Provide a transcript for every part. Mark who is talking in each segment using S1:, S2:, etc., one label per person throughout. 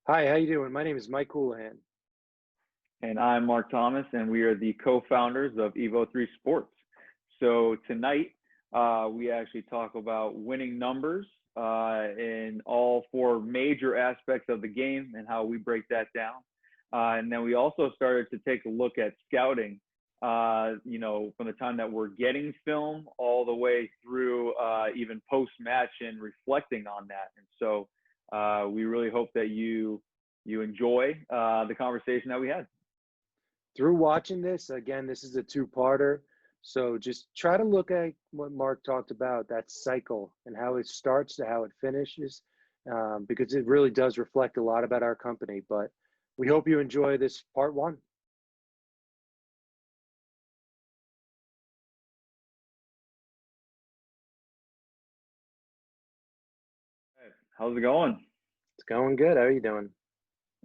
S1: Hi, how you doing? My name is Mike Houlihan.
S2: And I'm Mark Thomas, and we are the co-founders of Evo3 Sports. So tonight, we actually talk about winning numbers in all four major aspects of the game and how we break that down. And then we also started to take a look at scouting, from the time that we're getting film all the way through even post-match and reflecting on that. And so we really hope that you enjoy the conversation that we had.
S1: Through watching this, again, this is a two-parter. So just try to look at what Mark talked about, that cycle and how it starts to how it finishes, because it really does reflect a lot about our company. But we hope you enjoy this part one.
S2: How's it going?
S1: It's going good. How are you doing?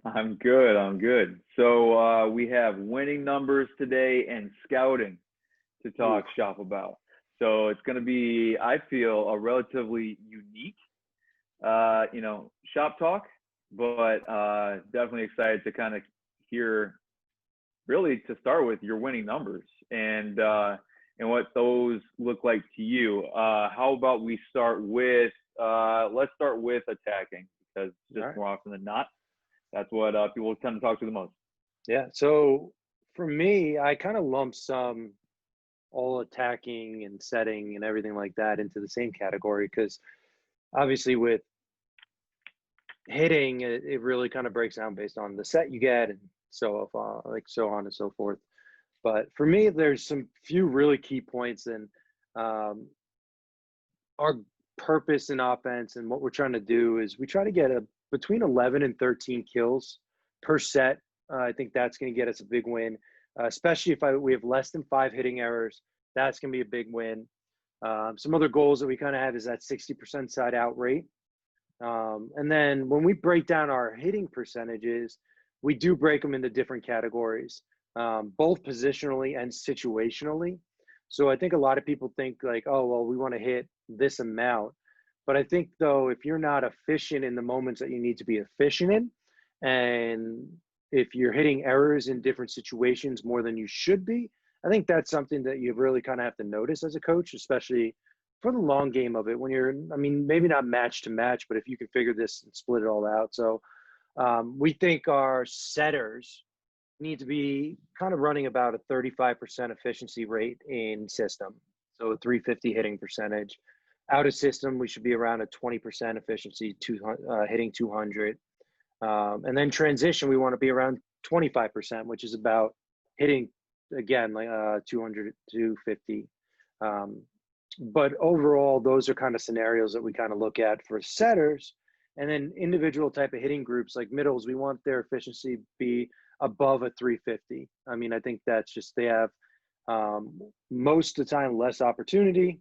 S2: I'm good. I'm good. So we have winning numbers today and scouting to
S1: Ooh,
S2: talk shop about. So it's going to be, I feel, a relatively unique, shop talk, but definitely excited to kind of hear, really, to start with your winning numbers and what those look like to you. How about we start with, let's start with attacking because
S1: all
S2: just
S1: right.
S2: more often than not, that's what people tend to talk to the most.
S1: Yeah. So for me, I kind of lump some all attacking and setting and everything like that into the same category because obviously with hitting it really kind of breaks down based on the set you get and so on and so forth. But for me there's some few really key points and um, our purpose in offense and what we're trying to do is we try to get a between 11 and 13 kills per set. I think that's going to get us a big win, especially if we have less than 5 hitting errors. That's going to be a big win. Some other goals that we kind of have is that 60% side out rate. And then when we break down our hitting percentages, we do break them into different categories, both positionally and situationally. So I think a lot of people think like, oh, well, we want to hit this amount. But I think though, if you're not efficient in the moments that you need to be efficient in, and if you're hitting errors in different situations more than you should be, I think that's something that you really kind of have to notice as a coach, especially for the long game of it when you're, I mean, maybe not match to match, but if you can figure this and split it all out. So we think our setters need to be kind of running about a 35% efficiency rate in system. So a 350 hitting percentage. Out of system, we should be around a 20% efficiency, hitting 200. And then transition, we want to be around 25%, which is about hitting, again, like 200 to 250. Um, but overall, those are kind of scenarios that we kind of look at for setters. And then individual type of hitting groups like middles, we want their efficiency to be above a 350. I mean, I think that's just they have most of the time less opportunity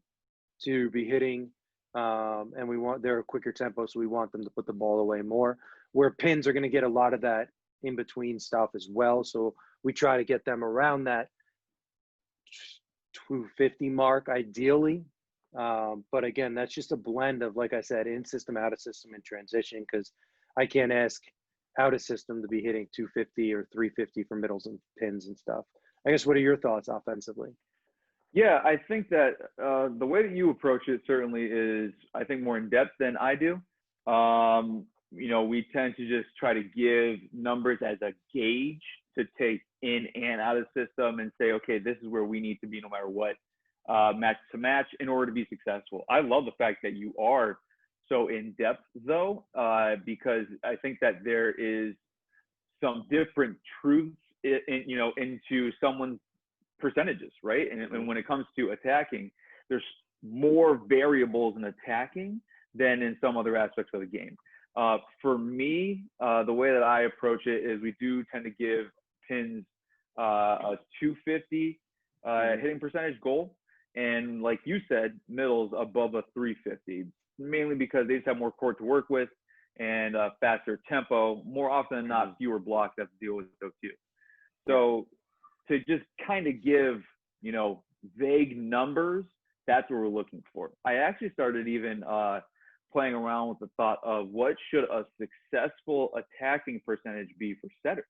S1: to be hitting, and we want their quicker tempo, so we want them to put the ball away more. Where pins are going to get a lot of that in between stuff as well, so we try to get them around that 250 mark ideally. But again, that's just a blend of, like I said, in system, out of system, and transition. Because I can't ask out of system to be hitting 250 or 350 for middles and pins and stuff. I guess what are your thoughts offensively?
S2: Yeah, I think that the way that you approach it certainly is, I think, more in depth than I do. We tend to just try to give numbers as a gauge to take in and out of the system and say, okay, this is where we need to be no matter what, match to match in order to be successful. I love the fact that you are so in depth though, because I think that there is some different truths into someone's percentages, right? And when it comes to attacking, there's more variables in attacking than in some other aspects of the game. For me, the way that I approach it is we do tend to give pins a 250 hitting percentage goal. And like you said, middles above a 350, mainly because they just have more court to work with and faster tempo. More often than not, fewer blocks have to deal with those too. So to just kind of give, vague numbers, that's what we're looking for. I actually started even playing around with the thought of what should a successful attacking percentage be for setters.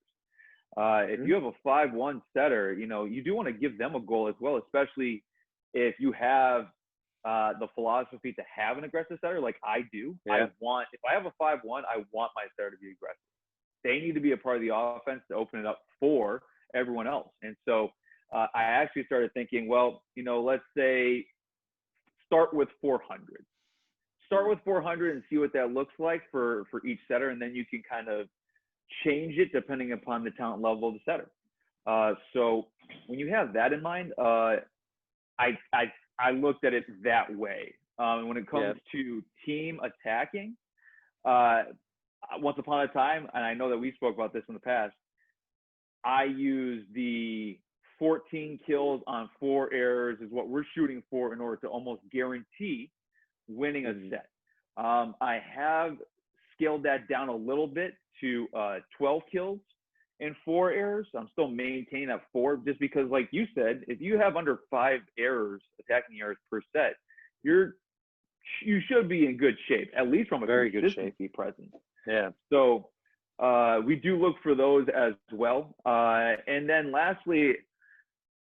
S2: If
S1: Mhm.
S2: you have a 5-1 setter, you do want to give them a goal as well, especially if you have the philosophy to have an aggressive setter like I do.
S1: Yeah.
S2: If I have a 5-1, I want my setter to be aggressive. They need to be a part of the offense to open it up for everyone else. And so I actually started thinking, well, let's say start with 400. Start
S1: Mhm.
S2: with 400 and see what that looks like for each setter, and then you can kind of change it depending upon the talent level of the setter. So when you have that in mind, I looked at it that way. When it
S1: Yeah.
S2: comes to team attacking, uh, once upon a time, and I know that we spoke about this in the past, I use the 14 kills on 4 errors is what we're shooting for in order to almost guarantee winning a
S1: Mhm.
S2: set. I have scaled that down a little bit to 12 kills and 4 errors. I'm still maintaining that 4 just because, like you said, if you have under 5 errors, attacking errors per set, you should be in good shape, at least from a
S1: Very good shape.
S2: consistency presence.
S1: Yeah.
S2: So we do look for those as well. And then lastly,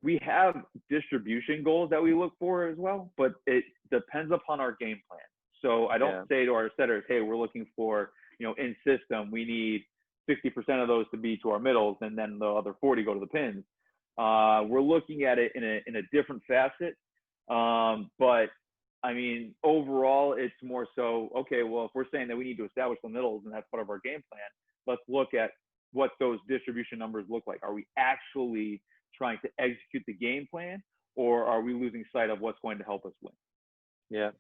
S2: we have distribution goals that we look for as well, but it depends upon our game plan. So I don't
S1: Yeah.
S2: say to our setters, hey, we're looking for, in system, we need 60% of those to be to our middles and then the other 40 go to the pins. We're looking at it in a different facet. But I mean, overall, it's more so, okay, well, if we're saying that we need to establish the middles and that's part of our game plan, let's look at what those distribution numbers look like. Are we actually trying to execute the game plan, or are we losing sight of what's going to help us win?
S1: Yeah.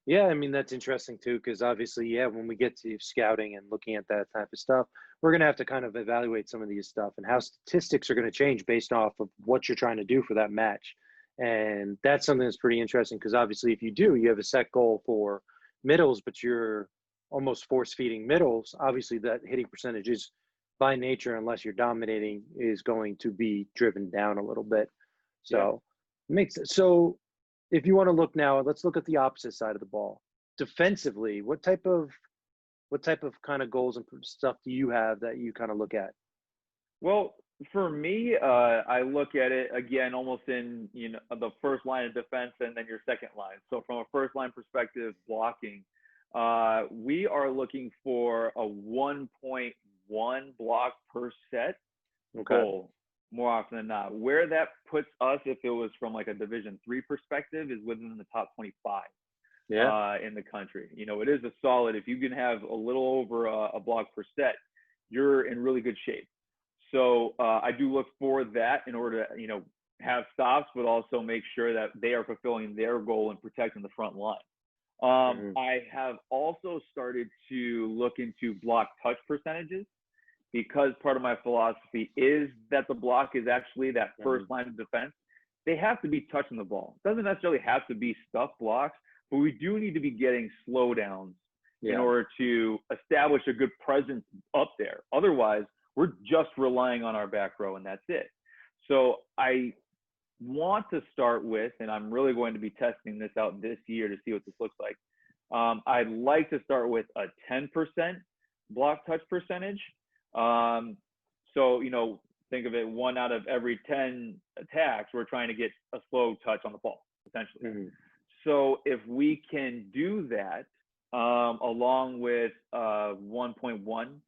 S1: Yeah, I mean, that's interesting too, because obviously, yeah, when we get to scouting and looking at that type of stuff, we're going to have to kind of evaluate some of these stuff and how statistics are going to change based off of what you're trying to do for that match. And that's something that's pretty interesting because obviously, if you have a set goal for middles, but you're almost force feeding middles, obviously that hitting percentage is by nature, unless you're dominating, is going to be driven down a little bit.
S2: Yeah.
S1: So, makes it so if you want to look now, let's look at the opposite side of the ball. Defensively, what type of kind of goals and stuff do you have that you kind of look at?
S2: Well, for me, I look at it again almost in the first line of defense and then your second line. So from a first line perspective, blocking, we are looking for a 1.1 block per set
S1: Okay.
S2: goal more often than not. Where that puts us, if it was from like a Division 3 perspective, is within the top 25
S1: Yeah.
S2: in the country. It is a solid. If you can have a little over a block per set, you're in really good shape. So I do look for that in order to have stops, but also make sure that they are fulfilling their goal and protecting the front line.
S1: Hmm.
S2: I have also started to look into block touch percentages because part of my philosophy is that the block is actually that
S1: Hmm.
S2: first line of defense. They have to be touching the ball. It doesn't necessarily have to be stuff blocks, but we do need to be getting slowdowns in
S1: Yeah.
S2: order to establish a good presence up there. Otherwise, we're just relying on our back row and that's it. So I want to start with, and I'm really going to be testing this out this year to see what this looks like. I'd like to start with a 10% block touch percentage. So, think of it, 1 out of every 10 attacks, we're trying to get a slow touch on the ball, essentially.
S1: Hmm.
S2: So if we can do that, along with 1.1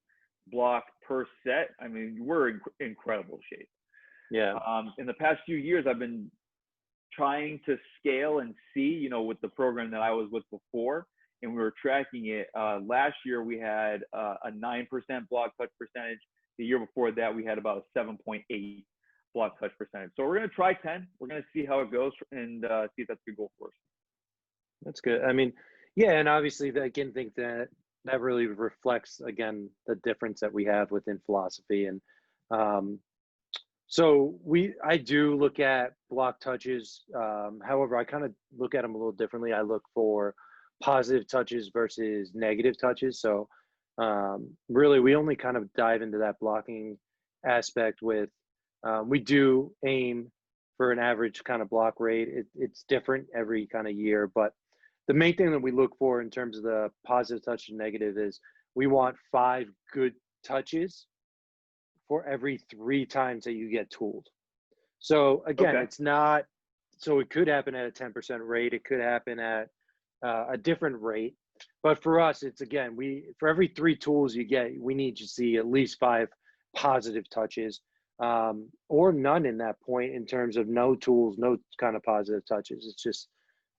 S2: block per set, I mean, we're in incredible shape.
S1: Yeah.
S2: In the past few years, I've been trying to scale and see, with the program that I was with before, and we were tracking it. Last year, we had a 9% block touch percentage. The year before that, we had about a 7.8 block touch percentage. So we're going to try 10. We're going to see how it goes and see if that's a good goal for us.
S1: That's good. I mean, yeah, and obviously, again, think that really reflects again the difference that we have within philosophy, and um, so I do look at block touches. However, I kind of look at them a little differently. I look for positive touches versus negative touches. So really, we only kind of dive into that blocking aspect with we do aim for an average kind of block rate. It's different every kind of year, but the main thing that we look for in terms of the positive touch and negative is we want 5 good touches for every 3 times that you get tooled. So again,
S2: Okay.
S1: it's not, so it could happen at a 10% rate. It could happen at a different rate. But for us, it's again, for every 3 tools you get, we need to see at least 5 positive touches, or none in that point in terms of no tools, no kind of positive touches. It's just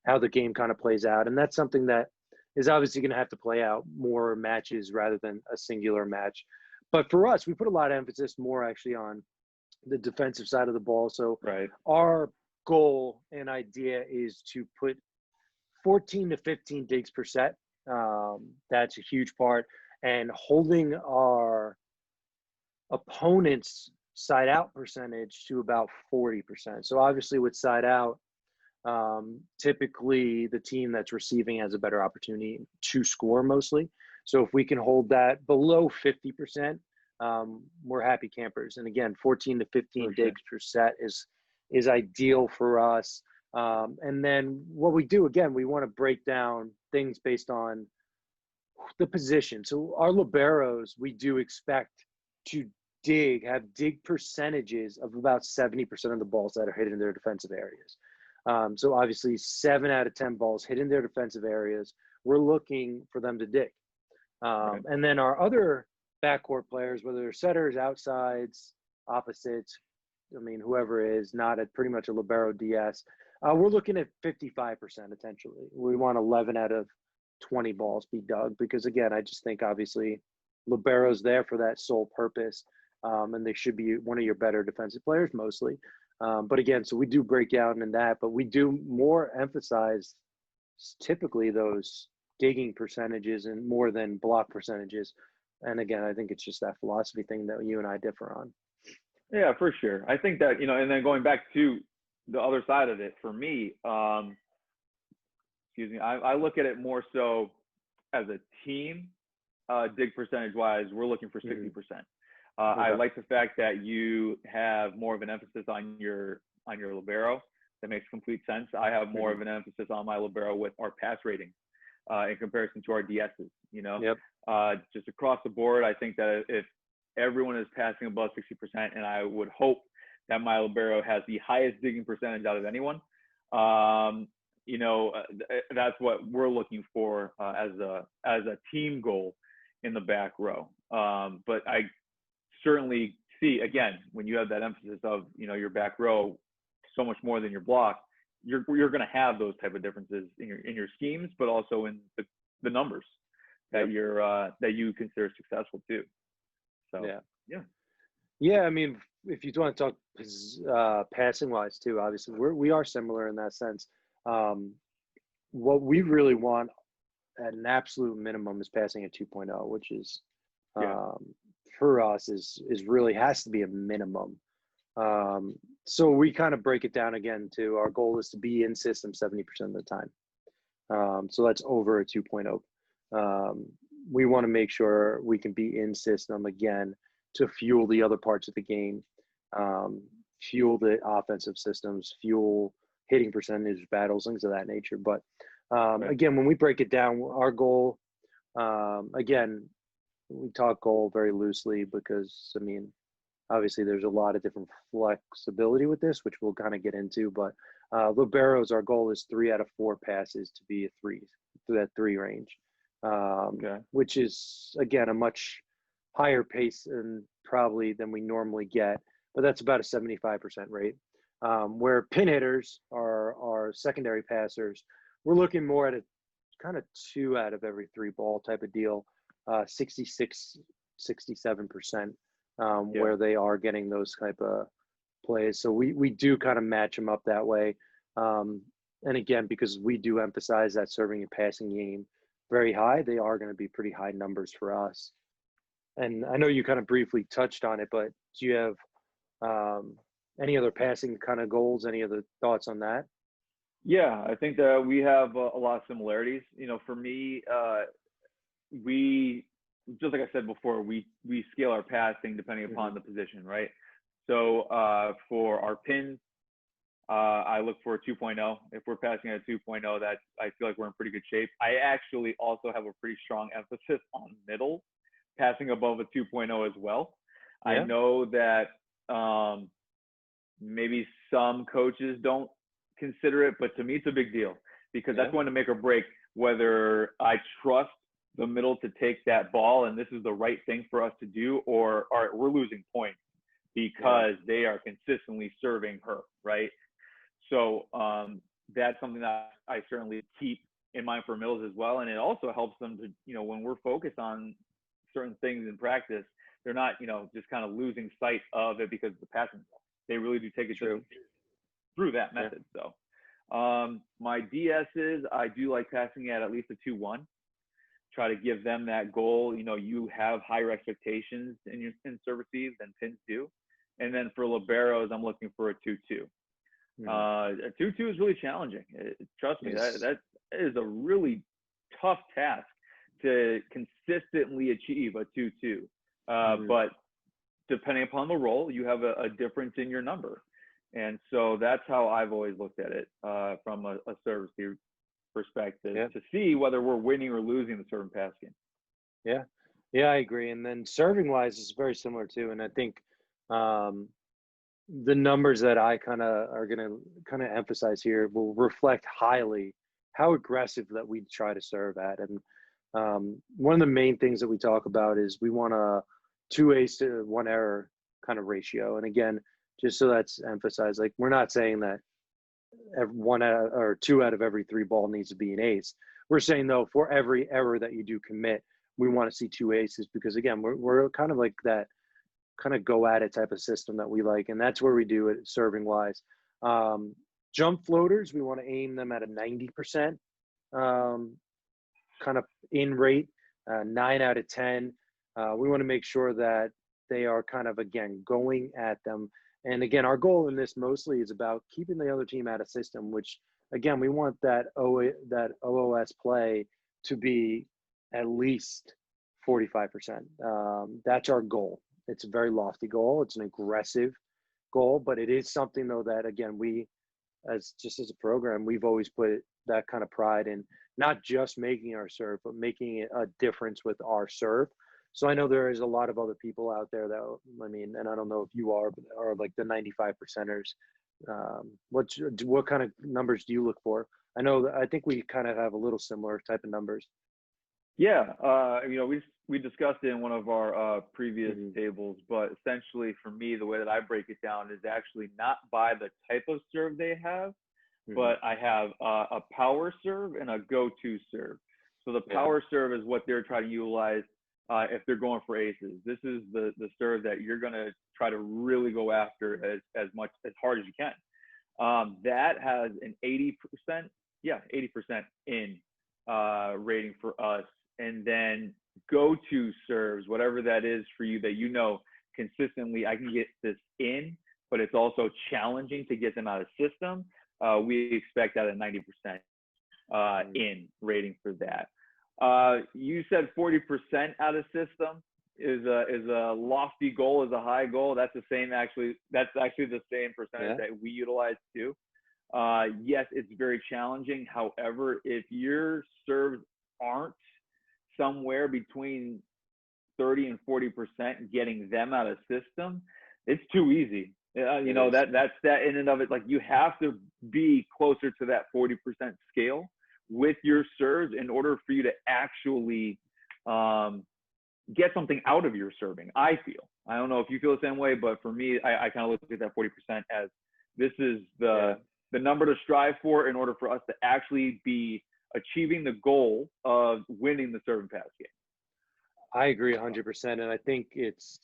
S1: how the game kind of plays out. And that's something that is obviously going to have to play out more matches rather than a singular match. But for us, we put a lot of emphasis more actually on the defensive side of the ball. So
S2: Right.
S1: our goal and idea is to put 14 to 15 digs per set. That's a huge part. And holding our opponent's side out percentage to about 40%. So obviously with side out, typically the team that's receiving has a better opportunity to score mostly. So if we can hold that below 50%, we're happy campers. And again, 14 to 15
S2: For sure.
S1: digs per set is ideal for us. And then what we do, again, we want to break down things based on the position. So our liberos, we do expect to have dig percentages of about 70% of the balls that are hit in their defensive areas. So obviously 7 out of 10 balls hit in their defensive areas, we're looking for them to dig.
S2: Right.
S1: And then our other backcourt players, whether they're setters, outsides, opposites, I mean, whoever is not at pretty much a libero DS, we're looking at 55% potentially. We want 11 out of 20 balls be dug because, again, I just think obviously libero's there for that sole purpose, and they should be one of your better defensive players mostly. But again, so we do break down in that, but we do more emphasize typically those digging percentages and more than block percentages. And again, I think it's just that philosophy thing that you and I differ on.
S2: Yeah, for sure. I think that, and then going back to the other side of it, for me, excuse me, I look at it more so as a team, dig percentage wise, we're looking for 60%.
S1: Okay.
S2: I like the fact that you have more of an emphasis on your libero. That makes complete sense. I have more of an emphasis on my libero with our pass rating in comparison to our DSs.
S1: Yep.
S2: Just across the board, I think that if everyone is passing above 60%, and I would hope that my libero has the highest digging percentage out of anyone, that's what we're looking for as a team goal in the back row. But I certainly see, again, when you have that emphasis of your back row so much more than your block, you're going to have those type of differences in your schemes, but also in the numbers that that you consider successful too. So
S1: yeah. I mean, if you want to talk passing wise too, obviously we are similar in that sense. What we really want at an absolute minimum is passing at 2.0, which is for us is really has to be a minimum. So we kind of break it down again to our goal is to be in system 70% of the time. So that's over a 2.0. We want to make sure we can be in system again to fuel the other parts of the game, fuel the offensive systems, fuel hitting percentage battles, things of that nature. But again, when we break it down, our goal, again, we talk goal very loosely because, I mean, obviously there's a lot of different flexibility with this, which we'll kind of get into. But liberos, our goal is 3 out of 4 passes to be a 3, to that 3 range, which is, again, a much higher pace than we normally get. But that's about a 75% rate. Where pin hitters are secondary passers, we're looking more at a kind of 2 out of every 3 ball type of deal, 66, 67%, where they are getting those type of plays. So we do kind of match them up that way. And again, because we do emphasize that serving and passing game very high, they are going to be pretty high numbers for us. And I know you kind of briefly touched on it, but do you have any other passing kind of goals? Any other thoughts on that?
S2: Yeah, I think that we have a lot of similarities. For me, we, just like I said before, we scale our passing depending upon the position, right? So for our pins, I look for a 2.0. If we're passing at a 2.0, that I feel like we're in pretty good shape. I actually also have a pretty strong emphasis on middle, passing above a 2.0 as well. I
S1: Yeah.
S2: know that maybe some coaches don't consider it, but to me, it's a big deal because that's
S1: Yeah.
S2: going to make or break whether I trust the middle to take that ball and this is the right thing for us to do, or all right, we're losing points
S1: Yeah.
S2: because they are consistently serving her, right? So that's something that I certainly keep in mind for middles as well. And it also helps them to, when we're focused on certain things in practice, they're not, just kind of losing sight of it because of the passing ball. They really do take it
S1: True.
S2: through that
S1: Yeah.
S2: method. So my DSs, I do like passing at least a 2-1. Try to give them that goal. You have higher expectations in serve receive than pins do. And then for liberos, I'm looking for a 2-2.
S1: Mhm.
S2: A 2-2 is really challenging. Trust me,
S1: Yes.
S2: that is a really tough task to consistently achieve a 2-2.
S1: Mhm.
S2: But depending upon the role, you have a difference in your number. And so that's how I've always looked at it from a service perspective
S1: Yeah.
S2: to see whether we're winning or losing the serve and pass game.
S1: Yeah. Yeah, I agree. And then serving wise is very similar too. And I think um, the numbers that I kind of are going to kind of emphasize here will reflect highly how aggressive that we try to serve at. And one of the main things that we talk about is we want a two ace to one error kind of ratio. And again, just so that's emphasized, like we're not saying that one out or two out of every three ball needs to be an ace. We're saying though, for every error that you do commit, we want to see two aces because again, we're kind of like that kind of go at it type of system that we like, and that's where we do it serving wise. Um, Jump floaters, we want to aim them at a 90% um, kind of in rate, 9 out of 10. We want to make sure that they are kind of again going at them. And again, our goal in this mostly is about keeping the other team out of system, which again we want that OOS play to be at least 45%. That's our goal. It's a very lofty goal. It's an aggressive goal, but it is something though that again we as a program, we've always put that kind of pride in not just making our serve, but making it a difference with our serve. So I know there is a lot of other people out there that, I mean, and I don't know if you are, but are like the 95 percenters. What kind of numbers do you look for? I know that I think we kind of have a little similar type of numbers.
S2: Yeah, we discussed it in one of our previous
S1: Hmm.
S2: tables, but essentially for me, the way that I break it down is actually not by the type of serve they have,
S1: Hmm.
S2: but I have a power serve and a go-to serve. So the
S1: Yeah.
S2: power serve is what they're trying to utilize if they're going for aces. This is the serve that you're going to try to really go after as much as hard as you can. That has an 80%, yeah, 80% in rating for us. And then go-to serves, whatever that is for you that consistently, I can get this in, but it's also challenging to get them out of system. We expect that at 90%
S1: Hmm.
S2: in rating for that. You said 40% out of system is a lofty goal, is a high goal. That's the same actually. That's actually the same percentage
S1: Yeah.
S2: that we utilize too. Yes, it's very challenging. However, if your serves aren't somewhere between 30 and 40% getting them out of system, it's too easy.
S1: It is.
S2: That's that in and of it. Like you have to be closer to that 40% scale with your serves in order for you to actually get something out of your serving. I feel. I don't know if you feel the same way, but for me, I kind of look at that 40% as this is
S1: Yeah.
S2: the number to strive for in order for us to actually be achieving the goal of winning the serve and pass game.
S1: I agree 100%. And I think it's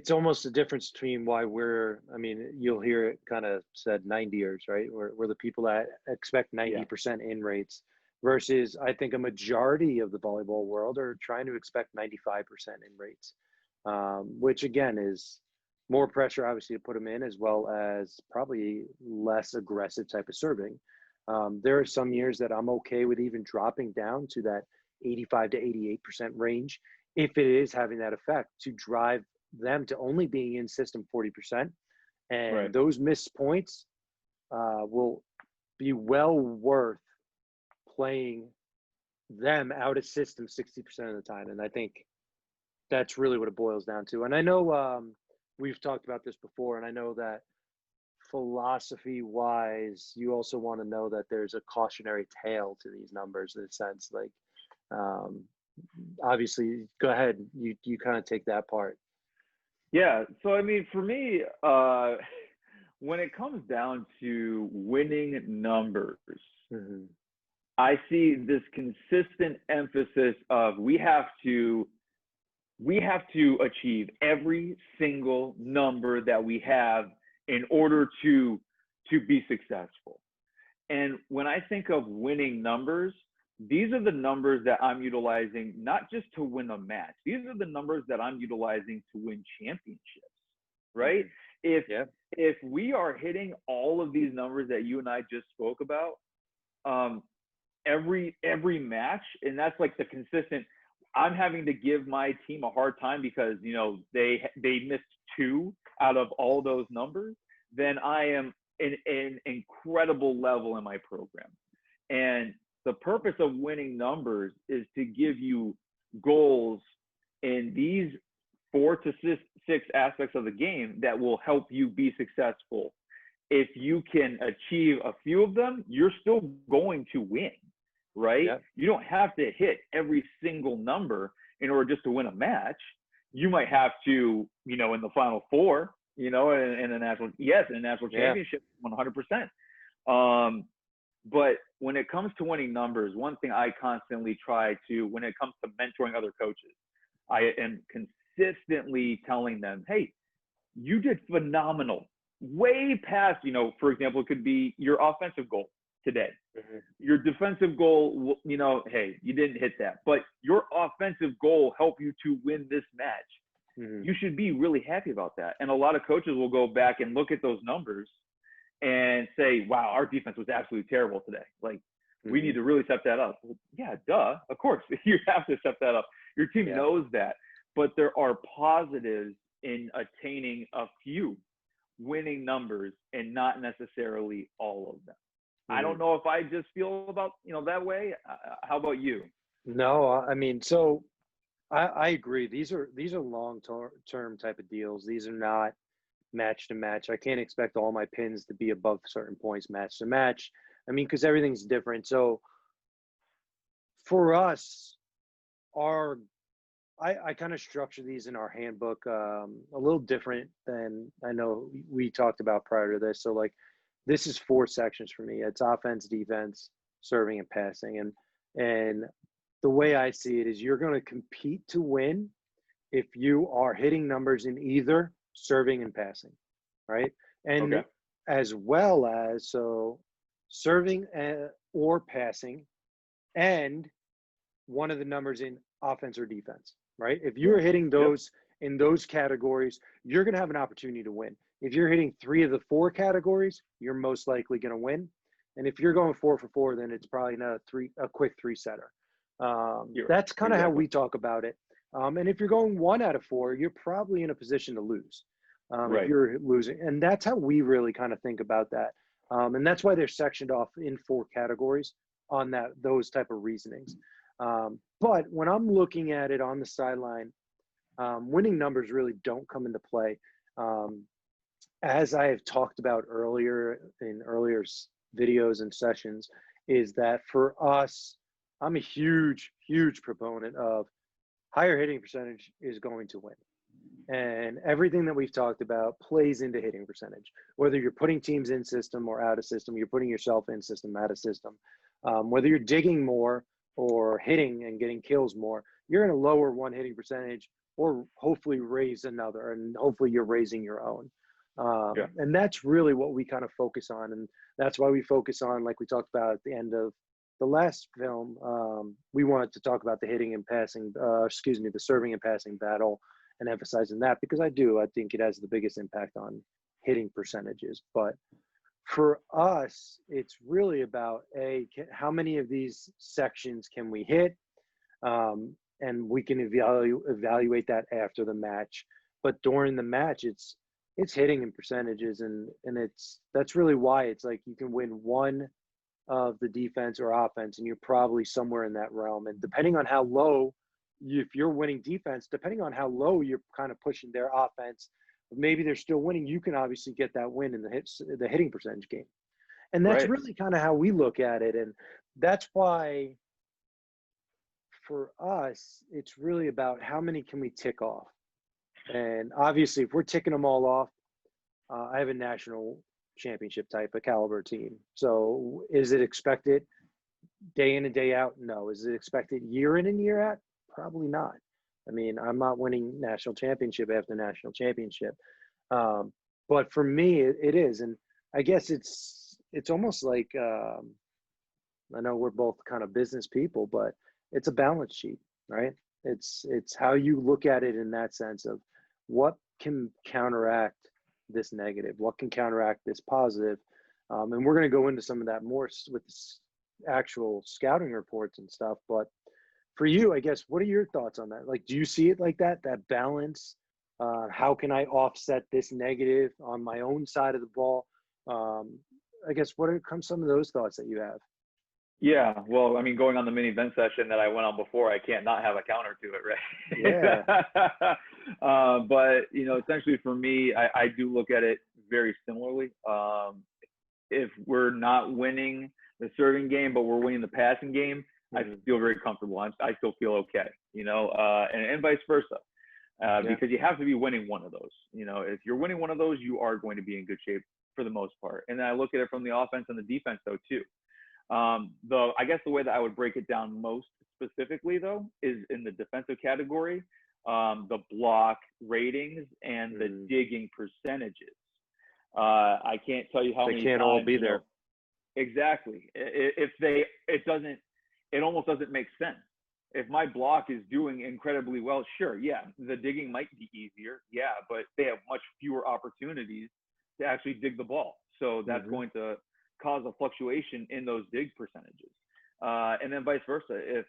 S1: almost a difference between why I mean, you'll hear it kind of said 90ers, right? We're the people that expect
S2: Yeah.
S1: 90% in rates versus I think a majority of the volleyball world are trying to expect 95% in rates, which again is more pressure, obviously, to put them in, as well as probably less aggressive type of serving. There are some years that I'm okay with even dropping down to that 85 to 88% range if it is having that effect to drive them to only being in system 40%. And
S2: Right.
S1: those missed points, will be well worth playing them out of system 60% of the time. And I think that's really what it boils down to. And I know we've talked about this before, and I know that philosophy wise, you also want to know that there's a cautionary tale to these numbers in a sense. Like, um, obviously, go ahead. You kind of take that part.
S2: Yeah. So, I mean, for me, when it comes down to winning numbers,
S1: Mm-hmm.
S2: I see this consistent emphasis of we have to achieve every single number that we have in order to be successful. And when I think of winning numbers, these are the numbers that I'm utilizing not just to win a match. These are the numbers that I'm utilizing to win championships, right?
S1: Mm-hmm.
S2: If
S1: Yeah.
S2: if we are hitting all of these numbers that you and I just spoke about, um, every match, and that's like the consistent. I'm having to give my team a hard time because they missed two out of all those numbers. Then I am in an incredible level in my program, and the purpose of winning numbers is to give you goals in these four to six aspects of the game that will help you be successful. If you can achieve a few of them, you're still going to win, right?
S1: Yeah.
S2: You don't have to hit every single number in order just to win a match. You might have to, in the final four, in a national
S1: Yeah.
S2: championship, 100%. But when it comes to winning numbers, one thing I constantly try to, when it comes to mentoring other coaches, I am consistently telling them, hey, you did phenomenal. Way past, for example, it could be your offensive goal today.
S1: Mm-hmm.
S2: Your defensive goal, hey, you didn't hit that. But your offensive goal helped you to win this match.
S1: Mm-hmm.
S2: You should be really happy about that. And a lot of coaches will go back and look at those numbers and say, wow, our defense was absolutely terrible today. Like, we need to really step that up. Well, yeah, duh. Of course, you have to step that up. Your team
S1: Yeah.
S2: knows that. But there are positives in attaining a few winning numbers and not necessarily all of them. I don't know if I just feel about, that way. How about you?
S1: No, I mean, so I agree. These are long-term type of deals. These are not match to match. I can't expect all my pins to be above certain points match to match. I mean, because everything's different. So for us, our I kind of structure these in our handbook a little different than I know we talked about prior to this. So like this is four sections for me. It's offense, defense, serving, and passing. And the way I see it is you're going to compete to win if you are hitting numbers in either serving and passing, right? And
S2: Okay.
S1: as well as so serving or passing and one of the numbers in offense or defense, right? If
S2: Yeah.
S1: you're hitting
S2: Yep.
S1: those in those categories, you're going to have an opportunity to win. If you're hitting three of the four categories, you're most likely going to win. And if you're going 4 for 4, then it's probably not a quick three setter. That's kind of how
S2: Exactly.
S1: we talk about it. And if you're going 1 out of 4, you're probably in a position to lose if
S2: Right.
S1: you're losing. And that's how we really kind of think about that. And that's why they're sectioned off in 4 categories on those type of reasonings. But when I'm looking at it on the sideline, winning numbers really don't come into play. As I have talked about earlier in earlier videos and sessions, is that for us, I'm a huge, huge proponent of higher hitting percentage is going to win. And everything that we've talked about plays into hitting percentage. Whether you're putting teams in system or out of system, you're putting yourself in system, out of system. Whether you're digging more or hitting and getting kills more, you're going to lower one hitting percentage or hopefully raise another. And hopefully you're raising your own.
S2: Yeah.
S1: And that's really what we kind of focus on. And that's why we focus on, like we talked about at the end of the last film, we wanted to talk about the hitting and passing, the serving and passing battle and emphasizing that because I think it has the biggest impact on hitting percentages. But for us, it's really about how many of these sections can we hit? And we can evaluate that after the match. But during the match, it's it's hitting in percentages, and that's really why it's like you can win one of the defense or offense, and you're probably somewhere in that realm. And depending on how low, if you're winning defense, depending on how low you're kind of pushing their offense, maybe they're still winning. You can obviously get that win in the hitting percentage game, and that's
S2: Right.
S1: really kind of how we look at it. And that's why for us, it's really about how many can we tick off. And obviously, if we're ticking them all off, I have a national championship type of caliber team. So is it expected day in and day out? No. Is it expected year in and year out? Probably not. I mean, I'm not winning national championship after national championship. But for me, it is. And I guess it's almost like I know we're both kind of business people, but it's a balance sheet, right? It's how you look at it in that sense of what can counteract this negative, what can counteract this positive. And we're going to go into some of that more with actual scouting reports and stuff. But for you, I guess, what are your thoughts on that? Like, do you see it like that, that balance? How can I offset this negative on my own side of the ball? I guess, what are some of those thoughts that you have?
S2: Yeah, well, I mean, going on the mini event session that I went on before, I can't not have a counter to it,
S1: Yeah.
S2: right? But essentially for me, I do look at it very similarly. If we're not winning the serving game, but we're winning the passing game, I
S1: Mhm.
S2: feel very comfortable. I still feel okay, and vice versa,
S1: Yeah.
S2: because you have to be winning one of those. If you're winning one of those, you are going to be in good shape for the most part. And then I look at it from the offense and the defense though too. I guess the way that I would break it down most specifically though is in the defensive category, the block ratings and the
S1: Mhm.
S2: digging percentages. I can't tell you how
S1: They
S2: many
S1: can't all
S2: times,
S1: be there.
S2: exactly. It almost doesn't make sense. If my block is doing incredibly well, sure, yeah, the digging might be easier, yeah, but they have much fewer opportunities to actually dig the ball. So that's
S1: Mhm.
S2: going to cause a fluctuation in those dig percentages. And then vice versa. If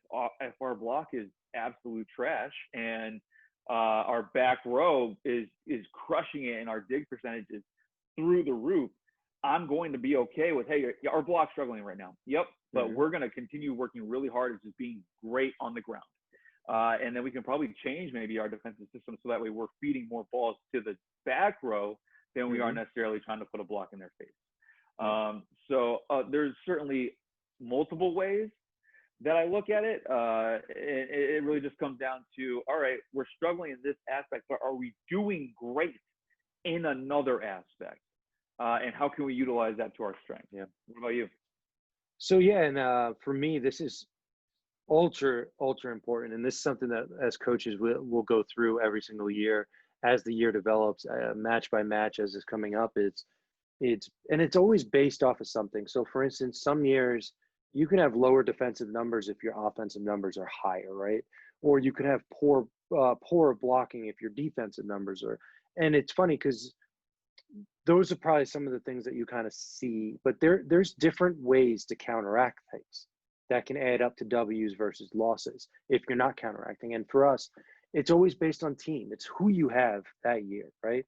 S2: our block is absolute trash and our back row is crushing it and our dig percentages through the roof, I'm going to be okay with, hey, our block's struggling right now. Yep, but
S1: Mhm.
S2: we're going to continue working really hard at just being great on the ground. And then we can probably change maybe our defensive system so that way we're feeding more balls to the back row than we are
S1: Mhm.
S2: necessarily trying to put a block in their face.
S1: Yeah.
S2: So there's certainly multiple ways that I look at it. It really just comes down to, all right, we're struggling in this aspect, but are we doing great in another aspect? And how can we utilize that to our strength?
S1: Yeah.
S2: What about you?
S1: So yeah, and for me, this is ultra important, and this is something that as coaches we'll go through every single year as the year develops, match by match as it's coming up. It's always based off of something. So for instance, some years you can have lower defensive numbers if your offensive numbers are higher, right? Or you can have poor blocking if your defensive numbers are. And it's funny because those are probably some of the things that you kind of see, but there's different ways to counteract things that can add up to W's versus losses if you're not counteracting. And for us, it's always based on team. It's who you have that year, right?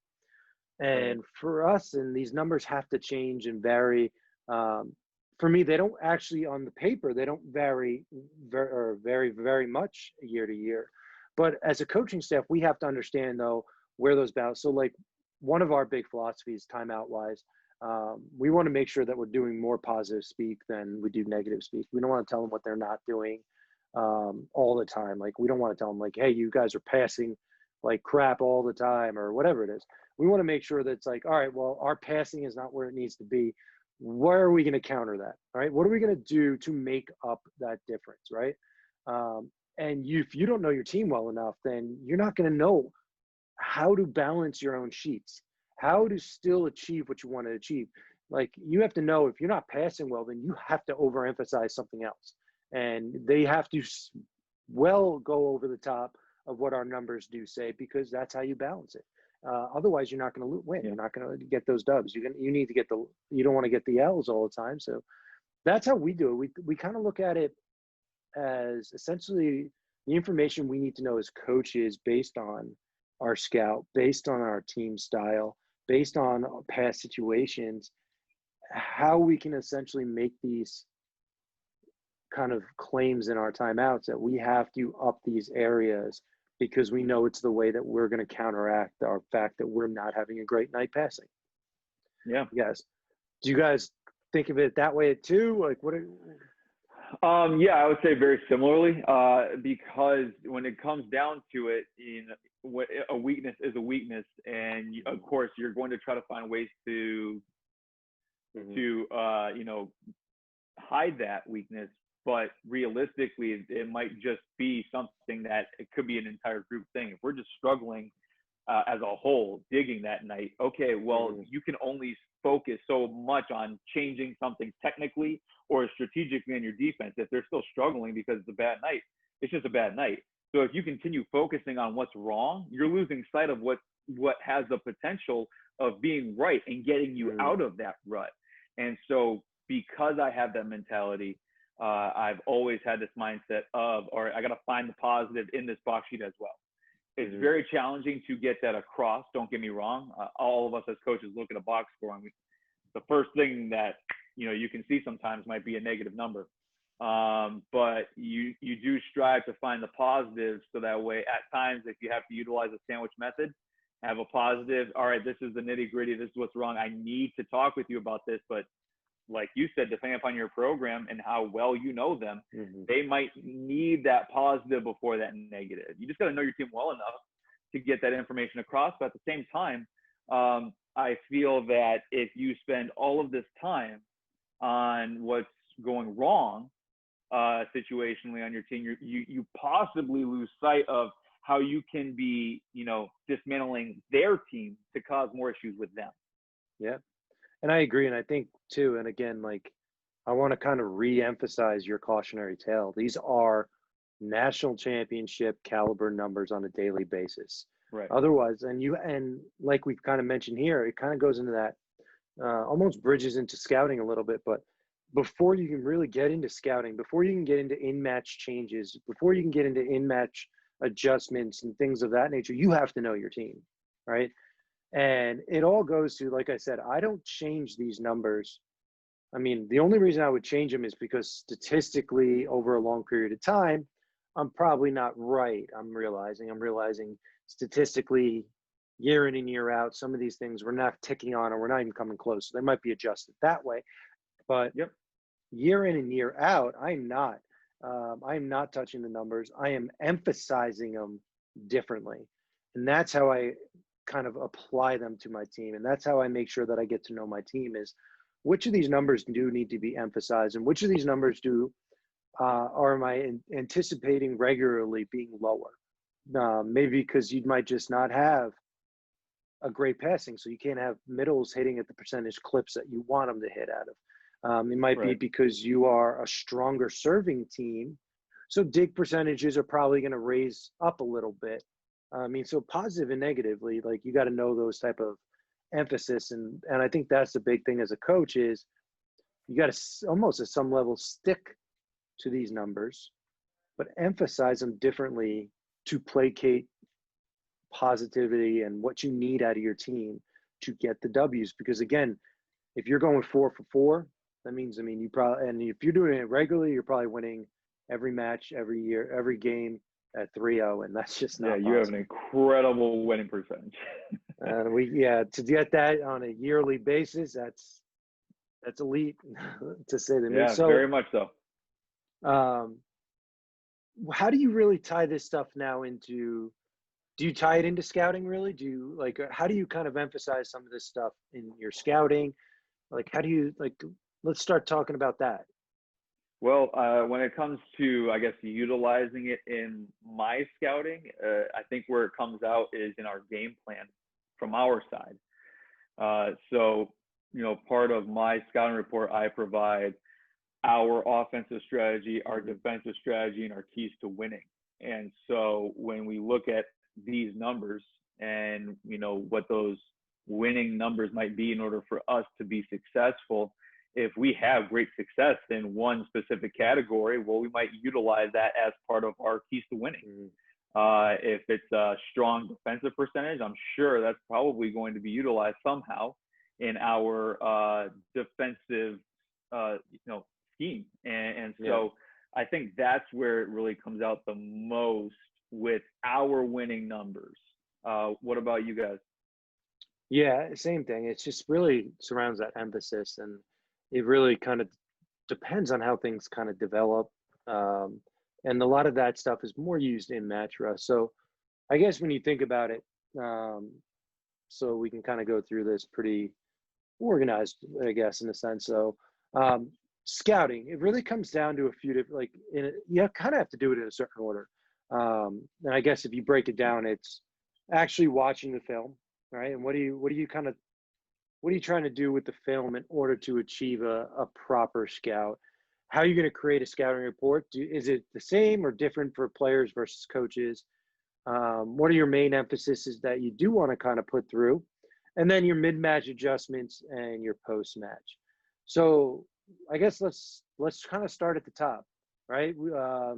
S2: Right.
S1: And for us, and these numbers have to change and vary. Um, for me, they don't actually on the paper, they don't vary very much year to year. But as a coaching staff, we have to understand though where those balance. So like one of our big philosophies, timeout wise, we want to make sure that we're doing more positive speak than we do negative speak. We don't want to tell them what they're not doing all the time. Like we don't want to tell them like, hey, you guys are passing like crap all the time or whatever it is. We want to make sure that it's like, all right, well, our passing is not where it needs to be. Where are we going to counter that? All right. What are we going to do to make up that difference? Right. And if you don't know your team well enough, then you're not going to know how to balance your own sheets, how to still achieve what you want to achieve. Like you have to know if you're not passing well, then you have to overemphasize something else. And they have to well go over the top of what our numbers do say because that's how you balance it. Otherwise, you're not going to win.
S2: Yeah.
S1: You're not going to get those dubs. You need to get you don't want to get the L's all the time. So that's how we do it. We kind of look at it as essentially the information we need to know as coaches based on our scout, based on our team style, based on past situations, how we can essentially make these kind of claims in our timeouts that we have to up these areas because we know it's the way that we're going to counteract our fact that we're not having a great night passing.
S2: Yeah.
S1: Yes. Do you guys think of it that way too? Like what?
S2: Yeah, I would say very similarly, because when it comes down to it, a weakness is a weakness, and of course you're going to try to find ways to hide that weakness. But realistically, it might just be something that it could be an entire group thing. If we're just struggling as a whole, digging that night, okay, well, you can only focus so much on changing something technically or strategically in your defense. If they're still struggling because it's a bad night, it's just a bad night. So if you continue focusing on what's wrong, you're losing sight of what has the potential of being right and getting you out of that rut. And so because I have that mentality, I've always had this mindset of, all right, I got to find the positive in this box sheet as well. It's very challenging to get that across. Don't get me wrong. All of us as coaches look at a box score, and the first thing that you can see sometimes might be a negative number, but you do strive to find the positives, so that way at times if you have to utilize a sandwich method, have a positive. All right, this is the nitty gritty. This is what's wrong. I need to talk with you about this, but like you said, depending upon your program and how well you know them, they might need that positive before that negative. You just got to know your team well enough to get that information across. But at the same time, I feel that if you spend all of this time on what's going wrong situationally on your team, you possibly lose sight of how you can be, dismantling their team to cause more issues with them.
S1: Yeah. And I agree. And I think too, and again, like I want to kind of re-emphasize your cautionary tale. These are national championship caliber numbers on a daily basis.
S2: Right.
S1: Otherwise, and like we've kind of mentioned here, it kind of goes into that, almost bridges into scouting a little bit, but before you can really get into scouting, before you can get into in-match changes, before you can get into in-match adjustments and things of that nature, you have to know your team, right? And it all goes to, like I said, I don't change these numbers. I mean, the only reason I would change them is because statistically over a long period of time, I'm probably not right. I'm realizing statistically year in and year out, some of these things we're not ticking on or we're not even coming close. So they might be adjusted that way. But year in and year out, I'm not touching the numbers. I am emphasizing them differently. And that's how I kind of apply them to my team. And that's how I make sure that I get to know my team, is which of these numbers do need to be emphasized and which of these numbers am I anticipating regularly being lower. Maybe because you might just not have a great passing, so you can't have middles hitting at the percentage clips that you want them to hit out of. It might be because you are a stronger serving team, so dig percentages are probably going to raise up a little bit. I mean, so positive and negatively, like you got to know those type of emphasis. And I think that's the big thing as a coach, is you got to almost at some level stick to these numbers, but emphasize them differently to placate positivity and what you need out of your team to get the W's. Because again, if you're going 4 for 4, that means, you probably, and if you're doing it regularly, you're probably winning every match, every year, every game at 3-0, and that's just not possible.
S2: You have an incredible winning percentage.
S1: And to get that on a yearly basis, that's elite, to say the least.
S2: Yeah, so, very much so.
S1: How do you really tie this stuff now into? Do you tie it into scouting? Really? Do you how do you kind of emphasize some of this stuff in your scouting? Like, how do you Let's start talking about that.
S2: Well, when it comes to, I guess, utilizing it in my scouting, I think where it comes out is in our game plan from our side. So, part of my scouting report, I provide our offensive strategy, our defensive strategy, and our keys to winning. And so when we look at these numbers and, what those winning numbers might be in order for us to be successful, if we have great success in one specific category, well, we might utilize that as part of our keys to winning. If it's a strong defensive percentage, I'm sure that's probably going to be utilized somehow in our defensive, scheme. And
S1: Yeah.
S2: so I think that's where it really comes out the most with our winning numbers. What about you guys?
S1: Yeah, same thing. It's just really surrounds that emphasis, and it really kind of depends on how things kind of develop. Um, and a lot of that stuff is more used in match rust. So I guess when you think about it, um, so we can kind of go through this pretty organized, I guess, in a sense. So um, scouting, it really comes down to a few different, like, you kind of have to do it in a certain order. And I guess if you break it down, it's actually watching the film, right? And what are you trying to do with the film in order to achieve a proper scout? How are you going to create a scouting report? Is it the same or different for players versus coaches? What are your main emphases that you do want to kind of put through? And then your mid-match adjustments and your post-match. So I guess let's kind of start at the top, right? A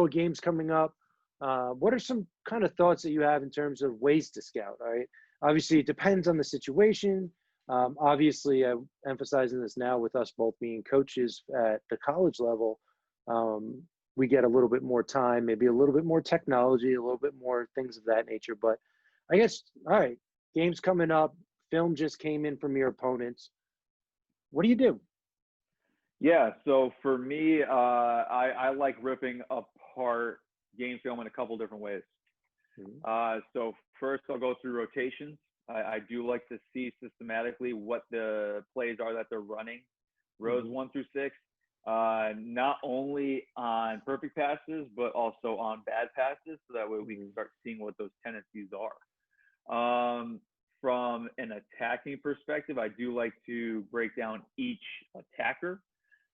S1: game's coming up. What are some kind of thoughts that you have in terms of ways to scout? Right? Obviously, it depends on the situation. Obviously, emphasizing this now with us both being coaches at the college level, um, we get a little bit more time, maybe a little bit more technology, a little bit more things of that nature. But I guess, all right, game's coming up, film just came in from your opponents. What do you do?
S2: Yeah, so for me, I like ripping apart game film in a couple different ways.
S1: Mhm.
S2: So first, I'll go through rotations. I do like to see systematically what the plays are that they're running, rows
S1: Mhm.
S2: 1 through 6, not only on perfect passes, but also on bad passes. So that way we can
S1: Mhm.
S2: start seeing what those tendencies are. From an attacking perspective, I do like to break down each attacker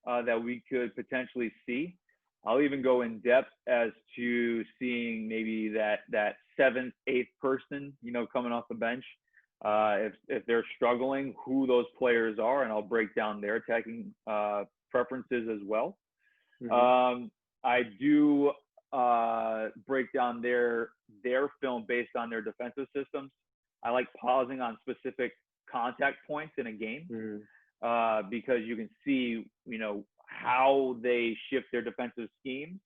S2: that we could potentially see. I'll even go in depth as to seeing maybe that seventh, eighth person, coming off the bench. If they're struggling, who those players are, and I'll break down their attacking preferences as well.
S1: Mhm.
S2: Um, I do break down their film based on their defensive systems. I like pausing on specific contact points in a game
S1: Mhm.
S2: because you can see, how they shift their defensive schemes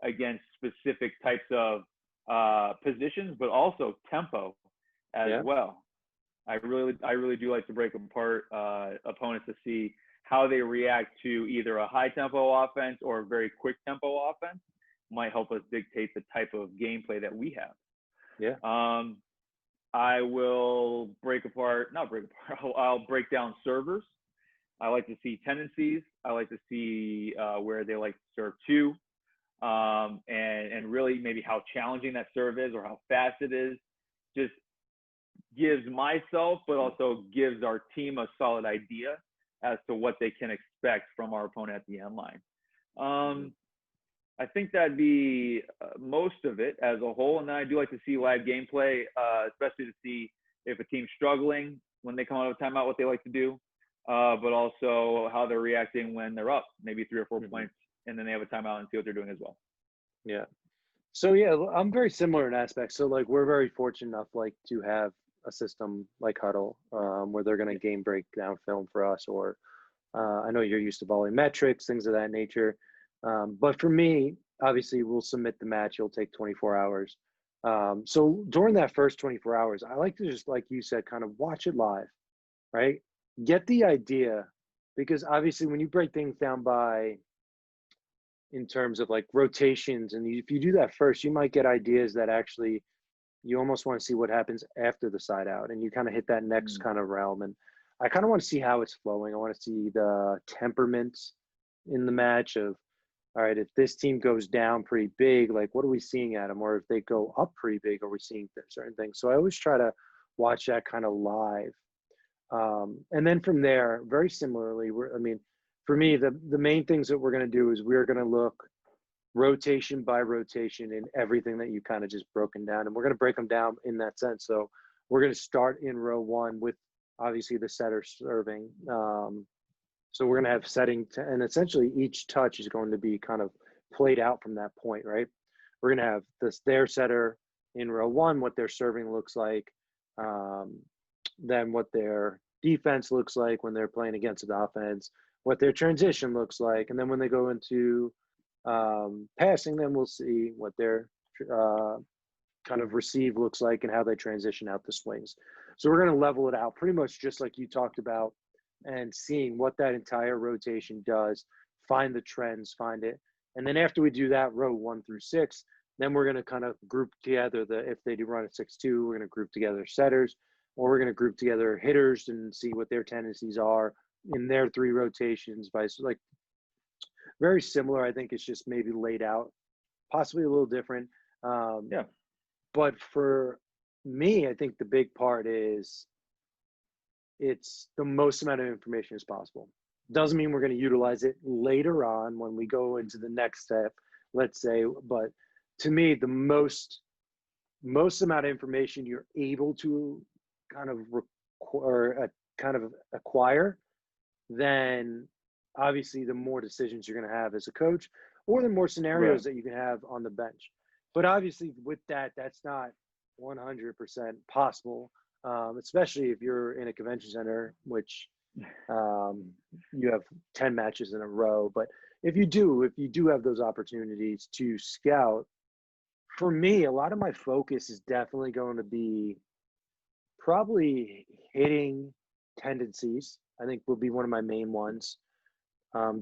S2: against specific types of positions, but also tempo as
S1: Yeah.
S2: well. I really do like to break apart opponents to see how they react to either a high tempo offense or a very quick tempo offense. Might help us dictate the type of gameplay that we have.
S1: Yeah.
S2: Um, I will break apart, not break apart. I'll break down servers. I like to see tendencies. I like to see where they like to serve to, and really maybe how challenging that serve is or how fast it is. Just gives myself, but also gives our team a solid idea as to what they can expect from our opponent at the end line.
S1: Mhm.
S2: Um, I think that'd be most of it as a whole. And then I do like to see live gameplay, especially to see if a team's struggling when they come out of timeout, what they like to do, but also how they're reacting when they're up, maybe 3 or 4 points,
S1: Mhm.
S2: and then they have a timeout and see what they're doing as well.
S1: Yeah. So yeah, I'm very similar in aspects. So like we're very fortunate enough like to have a system like Huddle, where they're going to
S2: Yeah.
S1: game break down film for us, or I know you're used to volley metrics, things of that nature. But for me, obviously, we'll submit the match. It'll take 24 hours. So during that first 24 hours, I like to just, like you said, kind of watch it live, right? Get the idea, because obviously, when you break things down by in terms of like rotations, and if you do that first, you might get ideas that actually you almost want to see what happens after the side out, and you kind of hit that next
S2: Mm.
S1: kind of realm. And I kind of want to see how it's flowing. I want to see the temperaments in the match of, all right, if this team goes down pretty big, like what are we seeing at them? Or if they go up pretty big, are we seeing certain things? So I always try to watch that kind of live. And then from there, very similarly, for me, the main things that we're going to do is we're going to look rotation by rotation in everything that you kind of just broken down. And we're going to break them down in that sense. So we're going to start in row one with obviously the setter serving. So we're going to have and essentially each touch is going to be kind of played out from that point, right? we're going to have their setter in row one, what their serving looks like, then what their defense looks like when they're playing against the offense, what their transition looks like, and then when they go into passing, then we'll see what their kind of receive looks like and how they transition out the swings. So we're going to level it out pretty much just like you talked about, and seeing what that entire rotation does, find the trends, find it. And then after we do that, row 1 through 6, then we're going to kind of group together if they do run a 6-2, we're going to group together setters, or we're going to group together hitters and see what their tendencies are in their 3 rotations. Like very similar. I think it's just maybe laid out, possibly a little different.
S2: Yeah.
S1: But for me, I think the big part is it's the most amount of information as possible. Doesn't mean we're going to utilize it later on when we go into the next step, let's say. But to me, the most amount of information you're able to kind of acquire, then obviously the more decisions you're going to have as a coach, or the more scenarios that you can have on the bench. But obviously with that, that's not 100% possible, especially if you're in a convention center, which you have 10 matches in a row. But if you do have those opportunities to scout, for me, a lot of my focus is definitely going to be probably hitting tendencies. I think would be one of my main ones.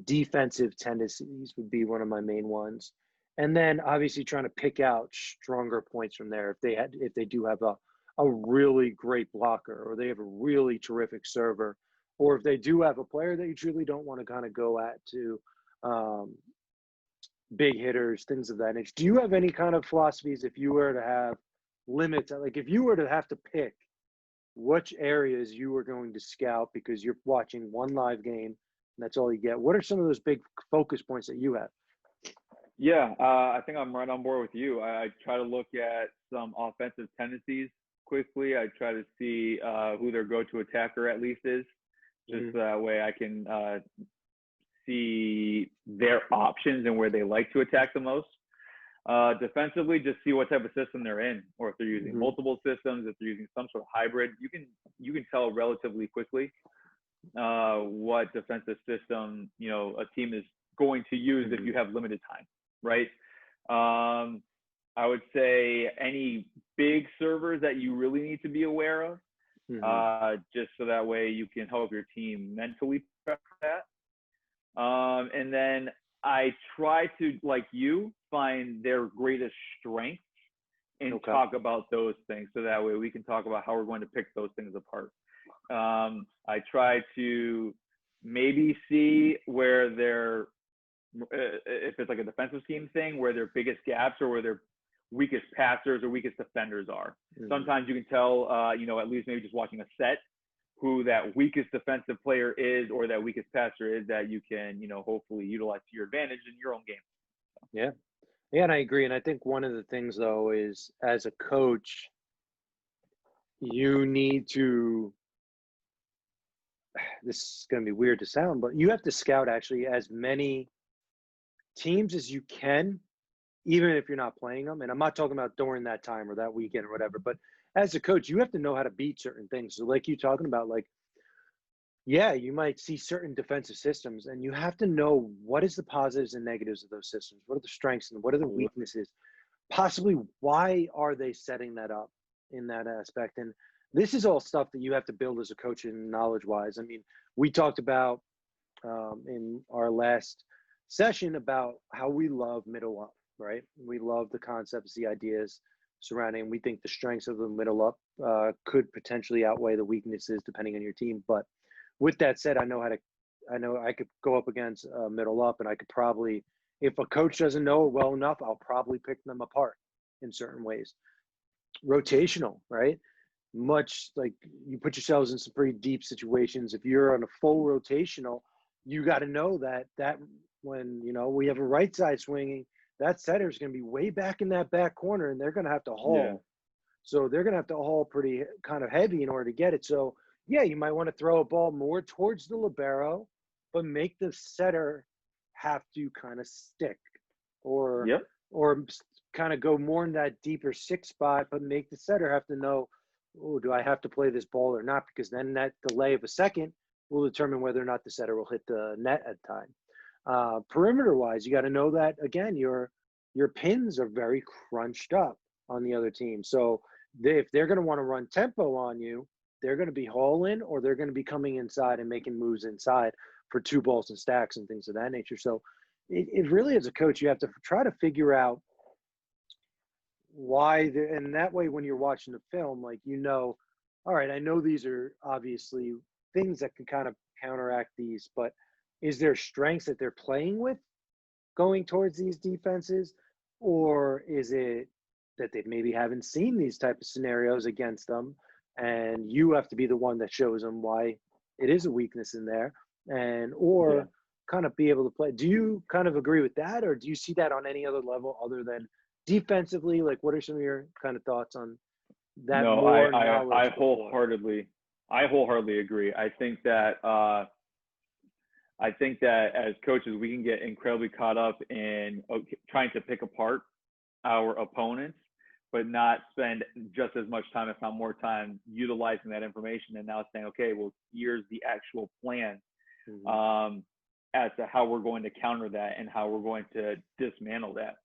S1: Defensive tendencies would be one of my main ones. And then obviously trying to pick out stronger points from there. If they do have a really great blocker, or they have a really terrific server, or if they do have a player that you truly don't want to kind of go at to big hitters, things of that nature. Do you have any kind of philosophies if you were to have limits? Like if you were to have to pick which areas you were going to scout because you're watching one live game and that's all you get, what are some of those big focus points that you have?
S2: Yeah, I think I'm right on board with you. I try to look at some offensive tendencies quickly. I try to see who their go-to attacker at least is, just that way I can see their options and where they like to attack the most. Defensively, just see what type of system they're in, or if they're using multiple systems, if they're using some sort of hybrid. You can tell relatively quickly what defensive system a team is going to use if you have limited time, right? I would say any big servers that you really need to be aware of, just so that way you can help your team mentally prep for that. And then I try to, like you, find their greatest strengths and talk about those things, so that way we can talk about how we're going to pick those things apart. I try to maybe see where if it's like a defensive scheme thing, where their biggest gaps or where their weakest passers or weakest defenders are. Sometimes you can tell, at least maybe just watching a set, who that weakest defensive player is or that weakest passer is, that you can, hopefully utilize to your advantage in your own game.
S1: Yeah. Yeah, and I agree. And I think one of the things, though, is as a coach, you need to, this is going to be weird to sound, but you have to scout actually as many teams as you can, even if you're not playing them. And I'm not talking about during that time or that weekend or whatever, but as a coach, you have to know how to beat certain things. So like you talking about, like, yeah, you might see certain defensive systems and you have to know what is the positives and negatives of those systems. What are the strengths and what are the weaknesses? Possibly why are they setting that up in that aspect? And this is all stuff that you have to build as a coach and knowledge-wise. I mean, we talked about in our last session about how we love middle up, right? We love the concepts, the ideas surrounding. We think the strengths of the middle up could potentially outweigh the weaknesses depending on your team. But with that said, I know I could go up against middle up, and I could probably, if a coach doesn't know it well enough, I'll probably pick them apart in certain ways. Rotational, right? Much like you put yourselves in some pretty deep situations. If you're on a full rotational, you got to know that when, we have a right side swinging, that setter is going to be way back in that back corner, and they're going to have to haul. Yeah. So they're going to have to haul pretty kind of heavy in order to get it. So, yeah, you might want to throw a ball more towards the libero, but make the setter have to kind of stick or kind of go more in that deeper six spot, but make the setter have to know, oh, do I have to play this ball or not? Because then that delay of a second will determine whether or not the setter will hit the net at time. Perimeter wise, you got to know that again, your pins are very crunched up on the other team. So if they're going to want to run tempo on you, they're going to be hauling or they're going to be coming inside and making moves inside for two balls and stacks and things of that nature. So it really, as a coach, you have to try to figure out why, and that way when you're watching the film, like, all right, I know these are obviously things that can kind of counteract these, but is there strengths that they're playing with going towards these defenses, or is it that they maybe haven't seen these type of scenarios against them, and you have to be the one that shows them why it is a weakness in there, or kind of be able to play. Do you kind of agree with that, or do you see that on any other level other than defensively? Like, what are some of your kind of thoughts on that?
S2: No,
S1: more
S2: I wholeheartedly agree. I think that as coaches, we can get incredibly caught up in trying to pick apart our opponents, but not spend just as much time, if not more time, utilizing that information and now saying, okay, well, here's the actual plan as to how we're going to counter that and how we're going to dismantle that.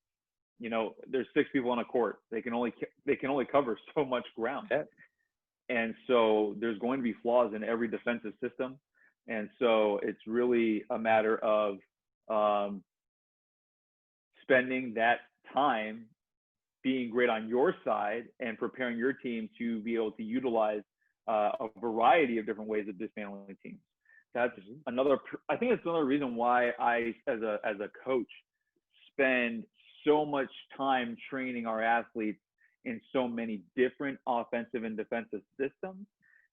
S2: There's 6 people on a court. They can only cover so much ground.
S1: Yeah.
S2: And so there's going to be flaws in every defensive system. And so it's really a matter of spending that time being great on your side and preparing your team to be able to utilize a variety of different ways of dismantling teams. That's I think it's another reason why I, as a coach, spend so much time training our athletes in so many different offensive and defensive systems.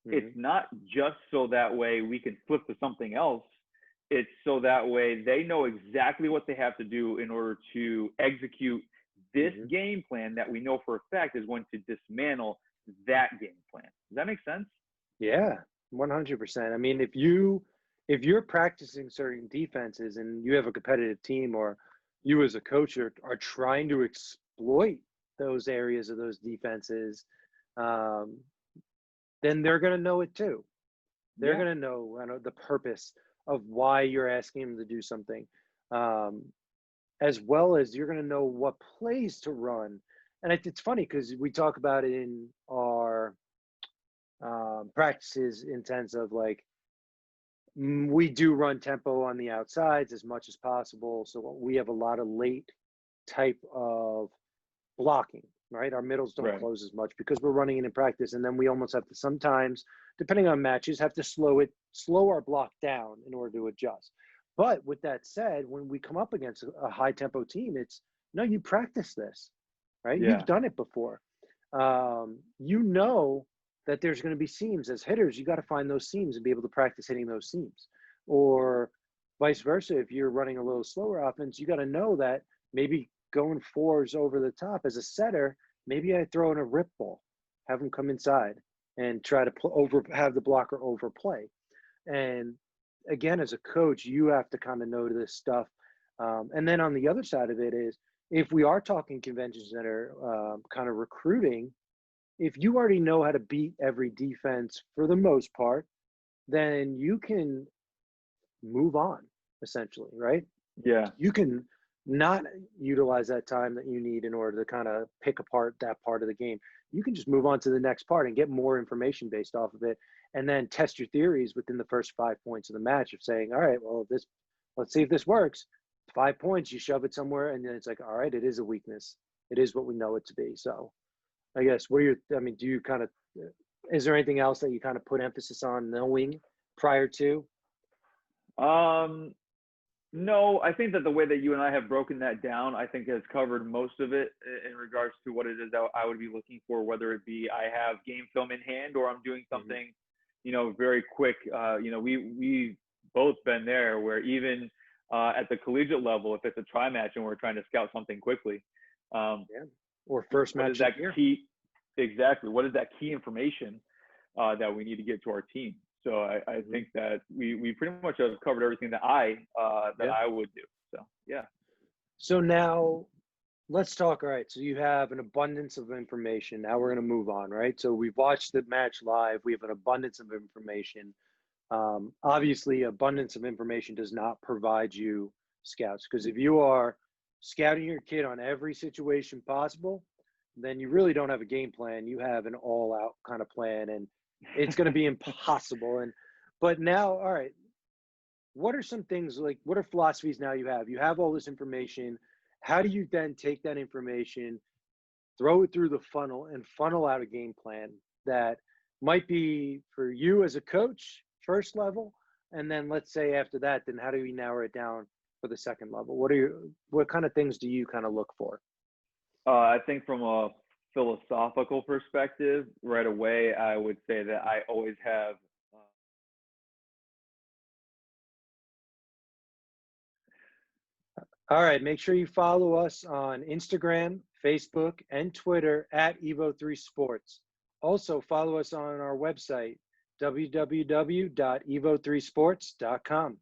S2: It's not just so that way we can flip to something else. It's so that way they know exactly what they have to do in order to execute this game plan that we know for a fact is going to dismantle that game plan. Does that make sense?
S1: Yeah, 100%. I mean, if you're practicing certain defenses and you have a competitive team, or you as a coach are trying to exploit those areas of those defenses, then they're going to know it too. They're going to know the purpose of why you're asking them to do something, as well as you're going to know what plays to run. And it's funny because we talk about it in our practices in terms of like, we do run tempo on the outsides as much as possible. So we have a lot of late type of blocking, right? Our middles don't close as much because we're running it in practice. And then we almost have to sometimes, depending on matches, have to slow our block down in order to adjust. But with that said, when we come up against a high tempo team, it's no, you practice this, right? You've done it before. That there's going to be seams. As hitters, you got to find those seams and be able to practice hitting those seams. Or vice versa, if you're running a little slower offense, you got to know that maybe going 4s over the top as a setter, maybe I throw in a rip ball, have them come inside and try to have the blocker overplay. And again, as a coach, you have to kind of know this stuff. And then on the other side of it is, if we are talking convention center kind of recruiting, if you already know how to beat every defense for the most part, then you can move on, essentially, right?
S2: Yeah.
S1: You can not utilize that time that you need in order to kind of pick apart that part of the game. You can just move on to the next part and get more information based off of it, and then test your theories within the first 5 points of the match of saying, all right, well, let's see if this works. 5 points, you shove it somewhere, and then it's like, all right, it is a weakness. It is what we know it to be. So I guess do you kind of, is there anything else that you kind of put emphasis on knowing prior to?
S2: No, I think that the way that you and I have broken that down, I think has covered most of it in regards to what it is that I would be looking for, whether it be I have game film in hand or I'm doing something, very quick. We've both been there where even at the collegiate level, if it's a tri match and we're trying to scout something quickly,
S1: or first match.
S2: What is that key? Exactly. What is that key information that we need to get to our team? So I think that we pretty much have covered everything that I would do. So, yeah.
S1: So now let's talk. All right. So you have an abundance of information. Now we're going to move on, right? So we've watched the match live. We have an abundance of information. Obviously, abundance of information does not provide you scouts, because if you are scouting your kid on every situation possible, then you really don't have a game plan. You have an all-out kind of plan, and it's going to be impossible. And but now, all right, what are some things, like what are philosophies now you have? You have all this information. How do you then take that information, throw it through the funnel, and funnel out a game plan that might be for you as a coach, first level, and then let's say after that, then how do we narrow it down for the second level? What kind of things do you kind of look for?
S2: I think from a philosophical perspective, right away, I would say that I always have.
S1: All right, make sure you follow us on Instagram, Facebook, and Twitter at Evo3Sports. Also, follow us on our website, www.evo3sports.com.